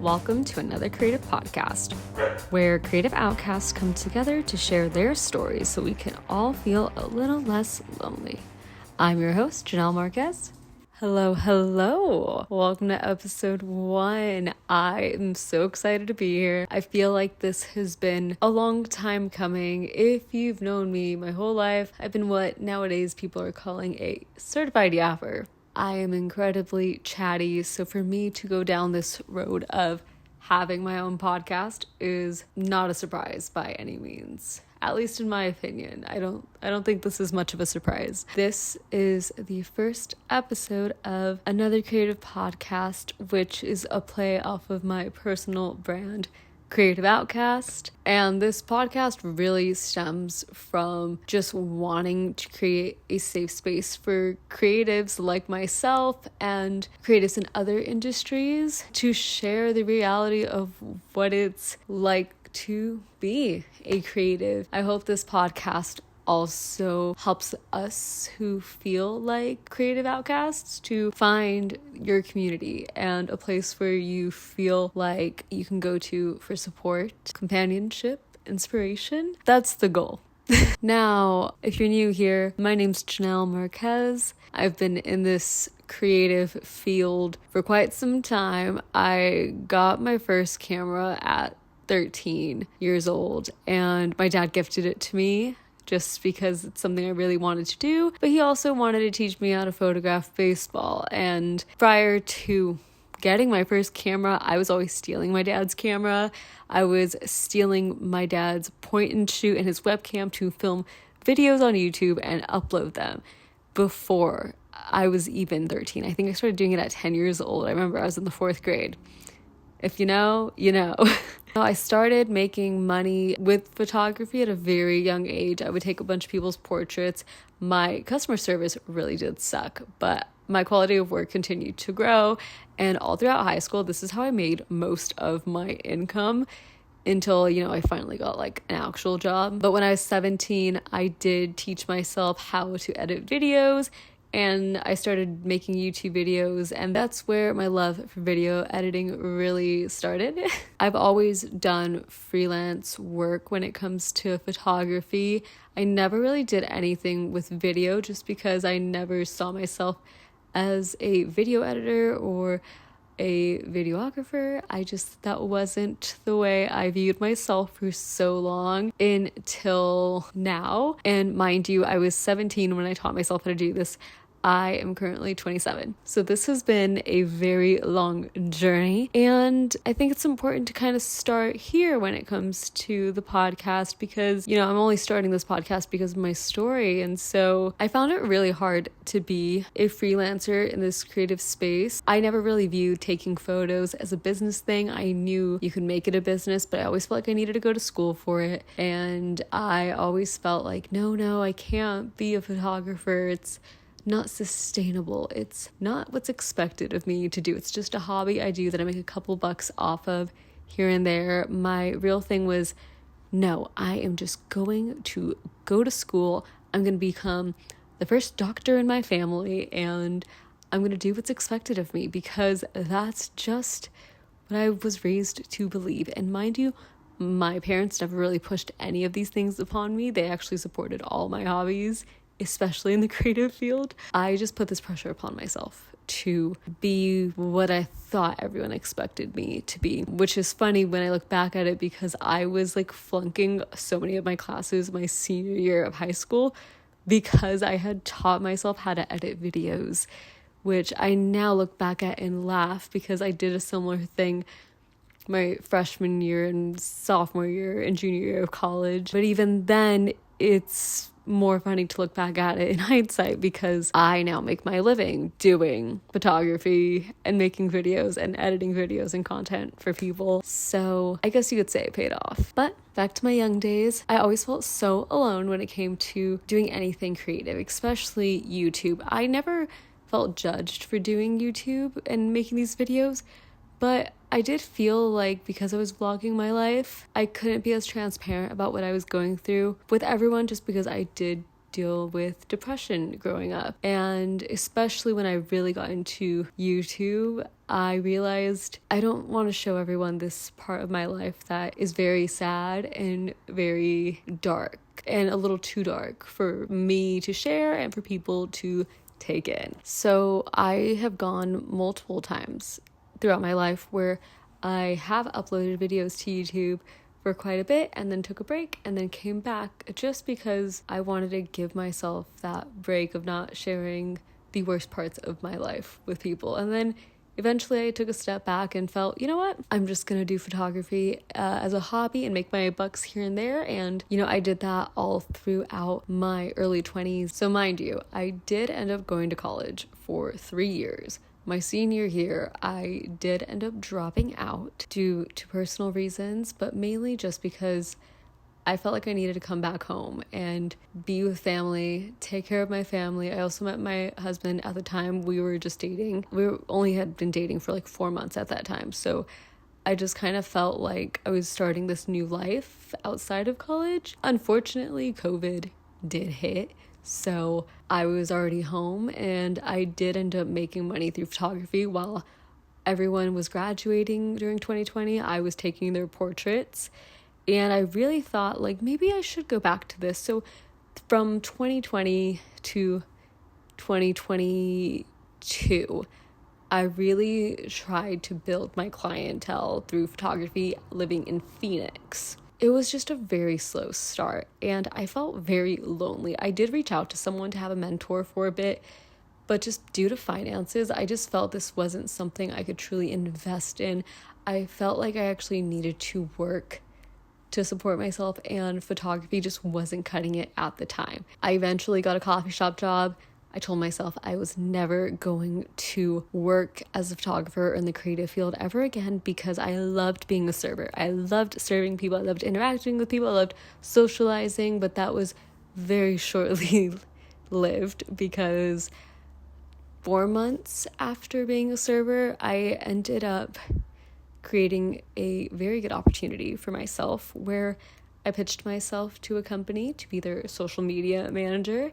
Welcome to Another Kreative Podkast, where creative outcasts come together to share their stories so we can all feel a little less lonely. I'm your host, Janelle Marquez. Hello. Welcome to episode 1. I am so excited to be here. I feel like this has been a long time coming. If you've known me my whole life, I've been what nowadays people are calling a certified yapper. I am incredibly chatty, so for me to go down this road of having my own podcast is not a surprise by any means. At least in my opinion. I don't think this is much of a surprise. This is the first episode of Another Kreative Podkast, which is a play off of my personal brand, Kreative Outcast. And this podcast really stems from just wanting to create a safe space for creatives like myself and creatives in other industries to share the reality of what it's like to be a creative. I hope this podcast also helps us who feel like creative outcasts to find your community and a place where you feel like you can go to for support, companionship, inspiration. That's the goal. Now, if you're new here, my name's Janelle Marquez. I've been in this creative field for quite some time. I got my first camera at 13 years old, and my dad gifted it to me just because it's something I really wanted to do, but he also wanted to teach me how to photograph baseball. And prior to getting my first camera, I was always stealing my dad's camera. I was stealing my dad's point and shoot and his webcam to film videos on YouTube and upload them before I was even 13. I think I started doing it at 10 years old. I remember I was in the 4th grade. If you know, you know. I started making money with photography at a very young age. I would take a bunch of people's portraits. My customer service really did suck, but my quality of work continued to grow. And all throughout high school, this is how I made most of my income until, I finally got like an actual job. But when I was 17, I did teach myself how to edit videos, and I started making YouTube videos, and that's where my love for video editing really started. I've always done freelance work when it comes to photography. I never really did anything with video just because I never saw myself as a video editor or a videographer. That wasn't the way I viewed myself for so long until now. And mind you, I was 17 when I taught myself how to do this. I am currently 27. So this has been a very long journey. And I think it's important to kind of start here when it comes to the podcast because, I'm only starting this podcast because of my story. And so I found it really hard to be a freelancer in this creative space. I never really viewed taking photos as a business thing. I knew you could make it a business, but I always felt like I needed to go to school for it. And I always felt like, no, I can't be a photographer. It's not sustainable. It's not what's expected of me to do. It's just a hobby I do that I make a couple bucks off of here and there. My real thing was, no, I am just going to go to school. I'm going to become the first doctor in my family, and I'm going to do what's expected of me because that's just what I was raised to believe. And mind you, my parents never really pushed any of these things upon me. They actually supported all my hobbies, especially in the creative field. I just put this pressure upon myself to be what I thought everyone expected me to be, which is funny when I look back at it because I was like flunking so many of my classes my senior year of high school because I had taught myself how to edit videos, which I now look back at and laugh because I did a similar thing my freshman year and sophomore year and junior year of college. But even then, it's more funny to look back at it in hindsight because I now make my living doing photography and making videos and editing videos and content for people. So I guess you could say it paid off. But back to my young days, I always felt so alone when it came to doing anything creative, especially YouTube. I never felt judged for doing YouTube and making these videos, but I did feel like because I was vlogging my life, I couldn't be as transparent about what I was going through with everyone just because I did deal with depression growing up. And especially when I really got into YouTube, I realized I don't want to show everyone this part of my life that is very sad and very dark and a little too dark for me to share and for people to take in. So I have gone multiple times throughout my life where I have uploaded videos to YouTube for quite a bit and then took a break and then came back just because I wanted to give myself that break of not sharing the worst parts of my life with people. And then eventually I took a step back and felt, you know what, I'm just gonna do photography as a hobby and make my bucks here and there. And I did that all throughout my early 20s. So mind you, I did end up going to college for 3 years. My senior year, I did end up dropping out due to personal reasons, but mainly just because I felt like I needed to come back home and be with family, take care of my family. I also met my husband at the time. We were just dating. Only had been dating for like 4 months at that time. So I just kind of felt like I was starting this new life outside of college. Unfortunately, COVID did hit. So I was already home and I did end up making money through photography while everyone was graduating during 2020. I was taking their portraits and I really thought like maybe I should go back to this. So from 2020 to 2022, I really tried to build my clientele through photography living in Phoenix. It was just a very slow start and I felt very lonely. I did reach out to someone to have a mentor for a bit, but just due to finances, I just felt this wasn't something I could truly invest in. I felt like I actually needed to work to support myself and photography just wasn't cutting it at the time. I eventually got a coffee shop job. I told myself I was never going to work as a photographer in the creative field ever again because I loved being a server. I loved serving people. I loved interacting with people. I loved socializing, but that was very shortly lived because 4 months after being a server, I ended up creating a very good opportunity for myself where I pitched myself to a company to be their social media manager.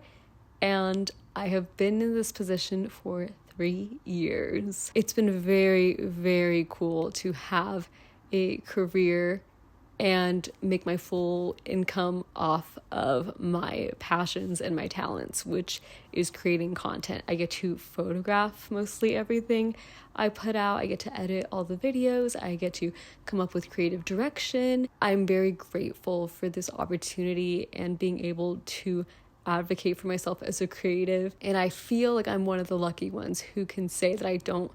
And I have been in this position for 3 years. It's been very, very cool to have a career and make my full income off of my passions and my talents, which is creating content. I get to photograph mostly everything I put out. I get to edit all the videos. I get to come up with creative direction. I'm very grateful for this opportunity and being able to advocate for myself as a creative, and I feel like I'm one of the lucky ones who can say that I don't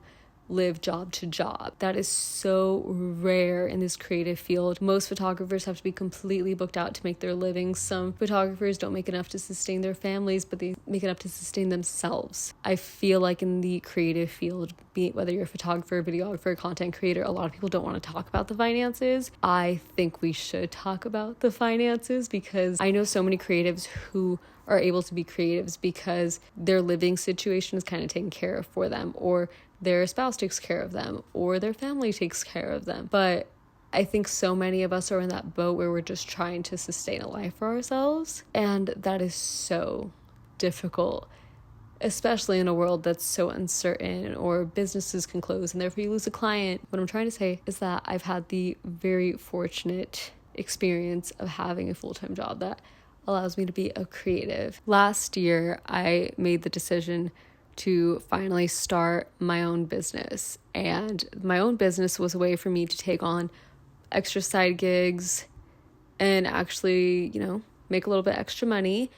live job to job. That is so rare in this creative field. Most photographers have to be completely booked out to make their living. Some photographers don't make enough to sustain their families, but they make enough to sustain themselves. I feel like in the creative field, whether you're a photographer, videographer, content creator, a lot of people don't want to talk about the finances. I think we should talk about the finances because I know so many creatives who are able to be creatives because their living situation is kind of taken care of for them, or their spouse takes care of them, or their family takes care of them. But I think so many of us are in that boat where we're just trying to sustain a life for ourselves, and that is so difficult, especially in a world that's so uncertain, or businesses can close and therefore you lose a client. What I'm trying to say is that I've had the very fortunate experience of having a full-time job that allows me to be a creative. Last year, I made the decision to finally start my own business. And my own business was a way for me to take on extra side gigs and actually, make a little bit extra money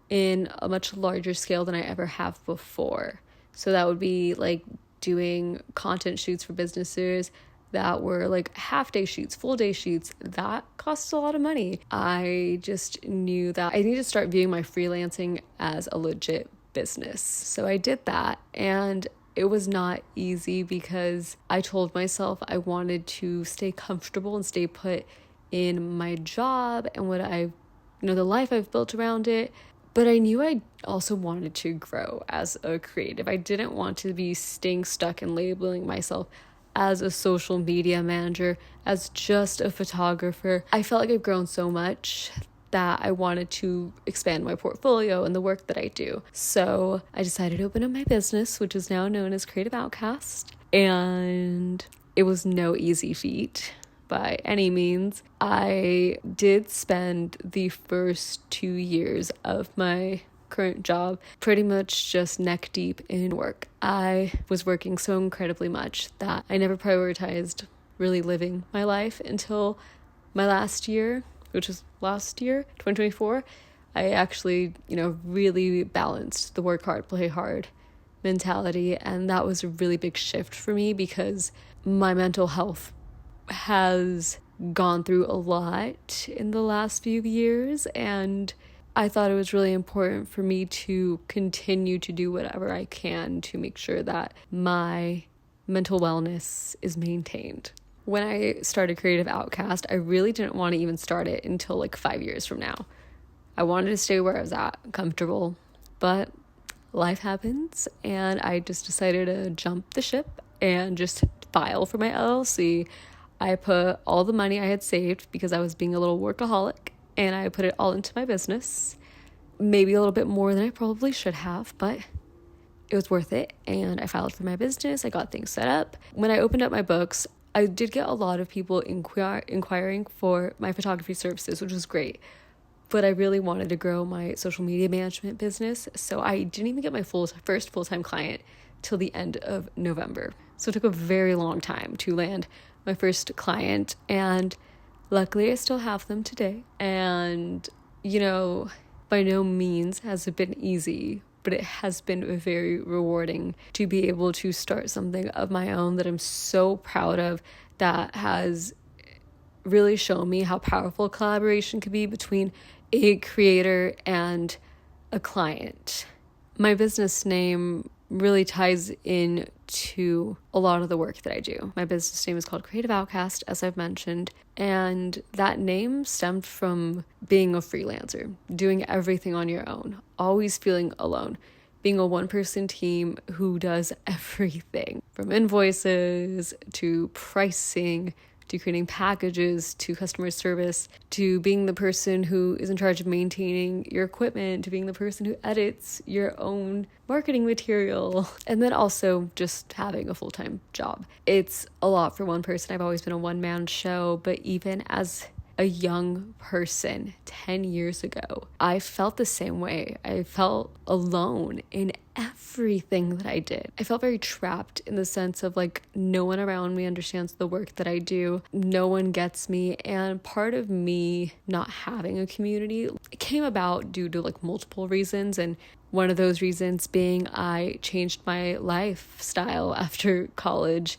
in a much larger scale than I ever have before. So that would be like doing content shoots for businesses that were like half-day shoots, full-day shoots. That costs a lot of money. I just knew that I need to start viewing my freelancing as a legit business. So I did that, and it was not easy because I told myself I wanted to stay comfortable and stay put in my job and what the life I've built around it. But I knew I also wanted to grow as a creative. I didn't want to be staying stuck and labeling myself as a social media manager, as just a photographer. I felt like I've grown so much that I wanted to expand my portfolio and the work that I do. So I decided to open up my business, which is now known as Kreative Outkast. And it was no easy feat by any means. I did spend the first 2 years of my current job pretty much just neck deep in work. I was working so incredibly much that I never prioritized really living my life until my last year, which was last year, 2024. I actually, really balanced the work hard, play hard mentality. And that was a really big shift for me because my mental health has gone through a lot in the last few years, and I thought it was really important for me to continue to do whatever I can to make sure that my mental wellness is maintained. When I started Kreative Outkast, I really didn't want to even start it until like 5 years from now. I wanted to stay where I was at, comfortable, but life happens, and I just decided to jump the ship and just file for my LLC. I put all the money I had saved because I was being a little workaholic, and I put it all into my business. Maybe a little bit more than I probably should have, but it was worth it. And I filed for my business. I got things set up. When I opened up my books, I did get a lot of people inquiring for my photography services, which was great. But I really wanted to grow my social media management business. So I didn't even get my first full-time client till the end of November. So it took a very long time to land my first client, and luckily I still have them today. And by no means has it been easy, but it has been very rewarding to be able to start something of my own that I'm so proud of, that has really shown me how powerful collaboration could be between a creator and a client. My business name really ties in to a lot of the work that I do. My business name is called Kreative Outkast, as I've mentioned, and that name stemmed from being a freelancer, doing everything on your own, always feeling alone, being a one-person team who does everything from invoices to pricing to creating packages, to customer service, to being the person who is in charge of maintaining your equipment, to being the person who edits your own marketing material, and then also just having a full-time job. It's a lot for one person. I've always been a one-man show, but even as a young person 10 years ago, I felt the same way. I felt alone in everything that I did. I felt very trapped in the sense of like no one around me understands the work that I do. No one gets me. And part of me not having a community came about due to like multiple reasons. And one of those reasons being I changed my lifestyle after college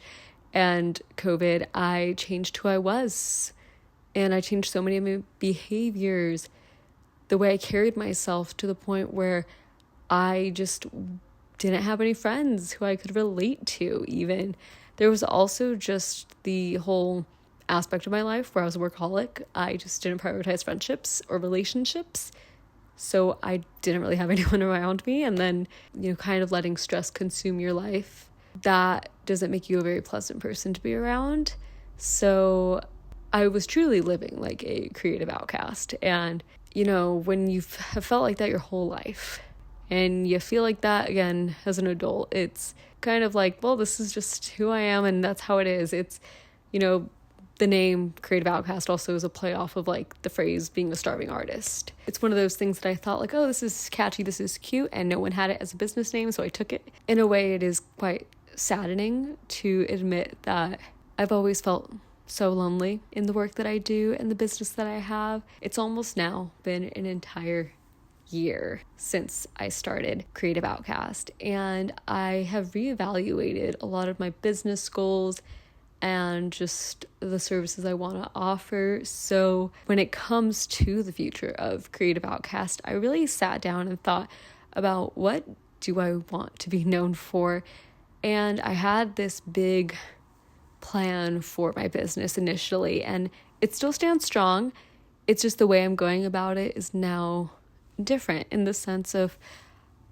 and COVID. I changed who I was. And I changed so many of my behaviors, the way I carried myself, to the point where I just didn't have any friends who I could relate to even. There was also just the whole aspect of my life where I was a workaholic. I just didn't prioritize friendships or relationships. So I didn't really have anyone around me. And then, kind of letting stress consume your life, that doesn't make you a very pleasant person to be around. So I was truly living like a creative outcast. And, when you have felt like that your whole life and you feel like that again as an adult, it's kind of like, well, this is just who I am and that's how it is. It's, the name Kreative Outkast also is a play off of like the phrase being a starving artist. It's one of those things that I thought like, oh, this is catchy, this is cute, and no one had it as a business name, so I took it. In a way, it is quite saddening to admit that I've always felt so lonely in the work that I do and the business that I have. It's almost now been an entire year since I started Kreative Outkast, and I have reevaluated a lot of my business goals and just the services I want to offer. So when it comes to the future of Kreative Outkast, I really sat down and thought about what do I want to be known for, and I had this big plan for my business initially, and it still stands strong. It's just the way I'm going about it is now different in the sense of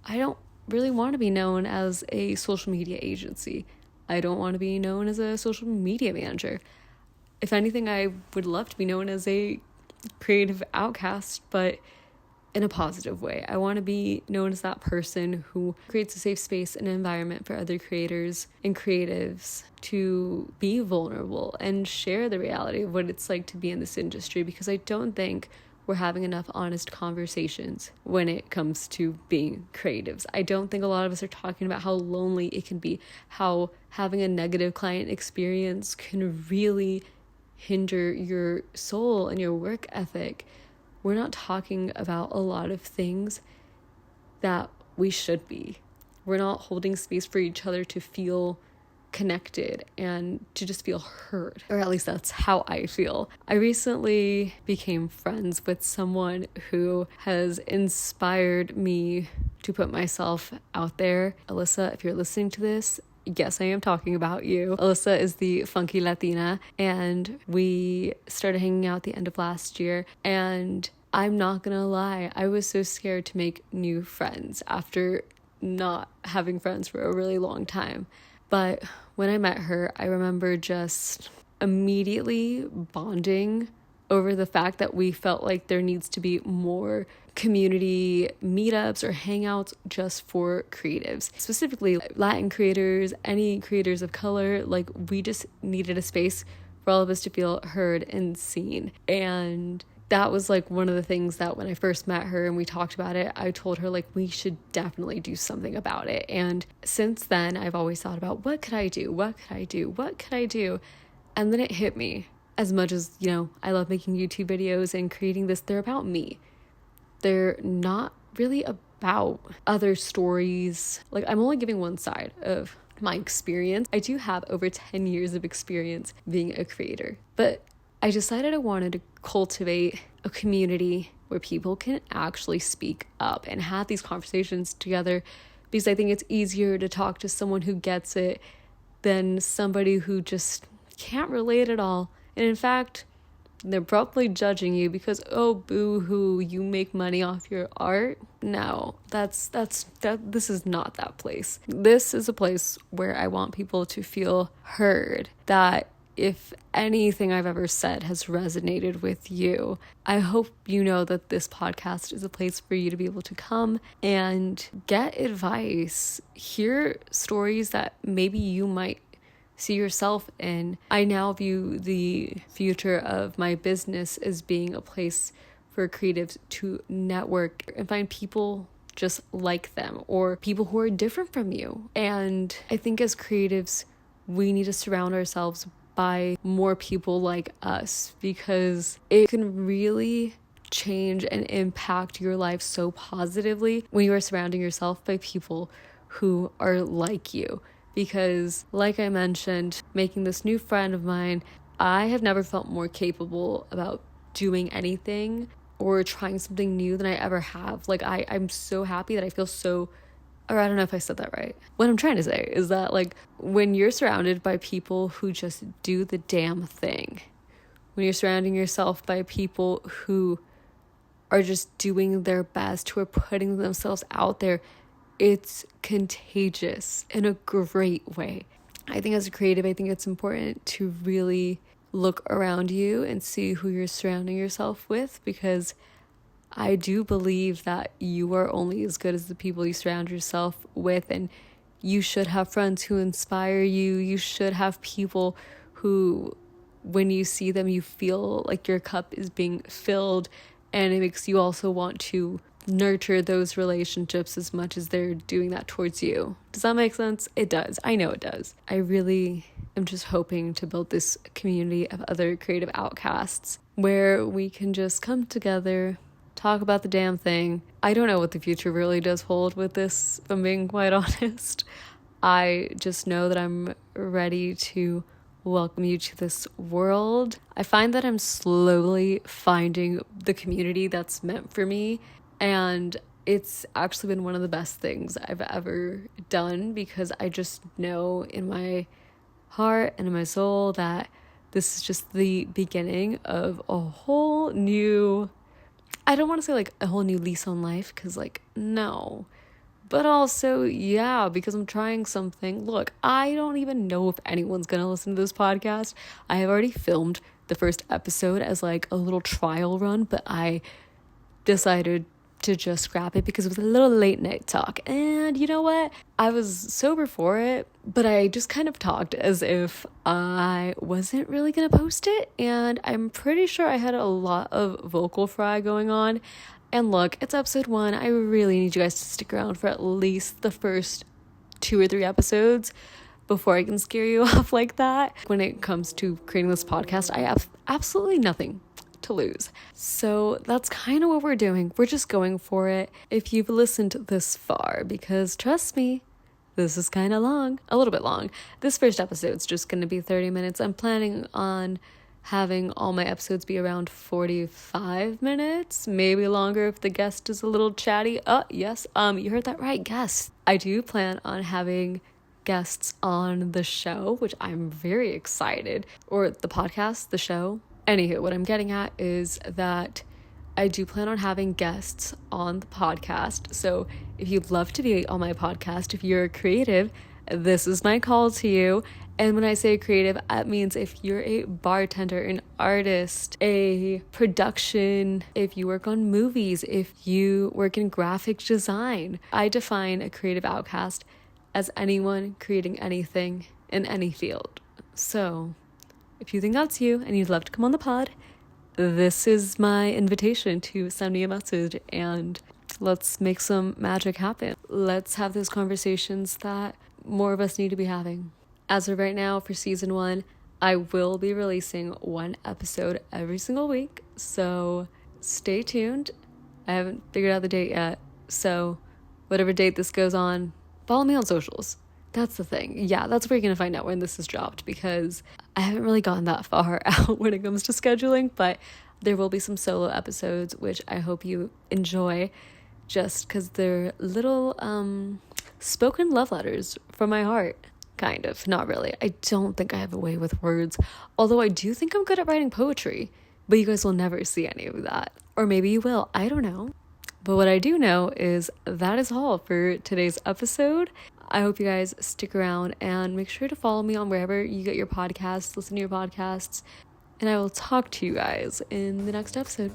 I don't really want to be known as a social media agency. I don't want to be known as a social media manager. If anything, I would love to be known as a creative outcast, but in a positive way. I want to be known as that person who creates a safe space and environment for other creators and creatives to be vulnerable and share the reality of what it's like to be in this industry, because I don't think we're having enough honest conversations when it comes to being creatives. I don't think a lot of us are talking about how lonely it can be, how having a negative client experience can really hinder your soul and your work ethic. We're not talking about a lot of things that we should be. We're not holding space for each other to feel connected and to just feel heard, or at least that's how I feel. I recently became friends with someone who has inspired me to put myself out there. Alyssa, if you're listening to this, yes, I am talking about you. Alyssa is the funky Latina, and we started hanging out at the end of last year, and I'm not gonna lie, I was so scared to make new friends after not having friends for a really long time. But when I met her, I remember just immediately bonding over the fact that we felt like there needs to be more community meetups or hangouts just for creatives, specifically Latin creators, any creators of color. Like, we just needed a space for all of us to feel heard and seen. And that was like one of the things that when I first met her and we talked about it, I told her like we should definitely do something about it. And since then, I've always thought about what could I do? And then it hit me. As much as, I love making YouTube videos and creating this, they're about me. They're not really about other stories. Like, I'm only giving one side of my experience. I do have over 10 years of experience being a creator, but I decided I wanted to cultivate a community where people can actually speak up and have these conversations together, because I think it's easier to talk to someone who gets it than somebody who just can't relate at all. And in fact, they're probably judging you because, oh, boo-hoo, you make money off your art. No, this is not that place. This is a place where I want people to feel heard, that if anything I've ever said has resonated with you, I hope you know that this podcast is a place for you to be able to come and get advice, hear stories that maybe you might see yourself in. I now view the future of my business as being a place for creatives to network and find people just like them or people who are different from you. And I think as creatives, we need to surround ourselves by more people like us, because it can really change and impact your life so positively when you are surrounding yourself by people who are like you. Because like I mentioned, making this new friend of mine, I have never felt more capable about doing anything or trying something new than I ever have. Like, I'm so happy that I feel so, or I don't know if I said that right. What I'm trying to say is that, like, when you're surrounded by people who just do the damn thing, when you're surrounding yourself by people who are just doing their best, who are putting themselves out there, it's contagious in a great way. I think as a creative, I think it's important to really look around you and see who you're surrounding yourself with, because I do believe that you are only as good as the people you surround yourself with, and you should have friends who inspire you. You should have people who, when you see them, you feel like your cup is being filled, and it makes you also want to nurture those relationships as much as they're doing that towards you. Does that make sense? It does. I know it does. I really am just hoping to build this community of other creative outcasts where we can just come together, talk about the damn thing. I don't know what the future really does hold with this, if I'm being quite honest. I just know that I'm ready to welcome you to this world. I find that I'm slowly finding the community that's meant for me, and it's actually been one of the best things I've ever done, because I just know in my heart and in my soul that this is just the beginning of a whole new, I don't want to say like a whole new lease on life, because like, no. But also, yeah, because I'm trying something. Look, I don't even know if anyone's going to listen to this podcast. I have already filmed the first episode as like a little trial run, but I decided to just scrap it because it was a little late night talk. And you know what? I was sober for it, but I just kind of talked as if I wasn't really gonna post it. And I'm pretty sure I had a lot of vocal fry going on. And look, it's episode 1. I really need you guys to stick around for at least the first 2 or 3 episodes before I can scare you off like that. When it comes to creating this podcast, I have absolutely nothing to lose. So that's kind of what we're doing. We're just going for it. If you've listened this far, because trust me, this is kind of long, a little bit long. This first episode's just going to be 30 minutes. I'm planning on having all my episodes be around 45 minutes, maybe longer if the guest is a little chatty. Yes, you heard that right, guest. I do plan on having guests on the show, which I'm very excited, or the podcast, the show. Anywho, what I'm getting at is that I do plan on having guests on the podcast. So if you'd love to be on my podcast, if you're a creative, this is my call to you. And when I say creative, that means if you're a bartender, an artist, a production, if you work on movies, if you work in graphic design. I define a creative outcast as anyone creating anything in any field. So if you think that's you and you'd love to come on the pod, this is my invitation to send me a message and let's make some magic happen. Let's have those conversations that more of us need to be having. As of right now, for season 1, I will be releasing 1 episode every single week. So stay tuned. I haven't figured out the date yet. So whatever date this goes on, follow me on socials. That's the thing. Yeah, that's where you're going to find out when this is dropped, because I haven't really gone that far out when it comes to scheduling, but there will be some solo episodes, which I hope you enjoy, just because they're little spoken love letters from my heart. Kind of. Not really. I don't think I have a way with words, although I do think I'm good at writing poetry, but you guys will never see any of that. Or maybe you will. I don't know. But what I do know is that is all for today's episode. I hope you guys stick around and make sure to follow me on wherever you get your podcasts, listen to your podcasts, and I will talk to you guys in the next episode.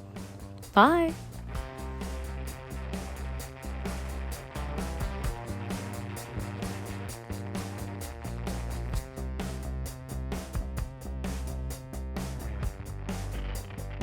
Bye!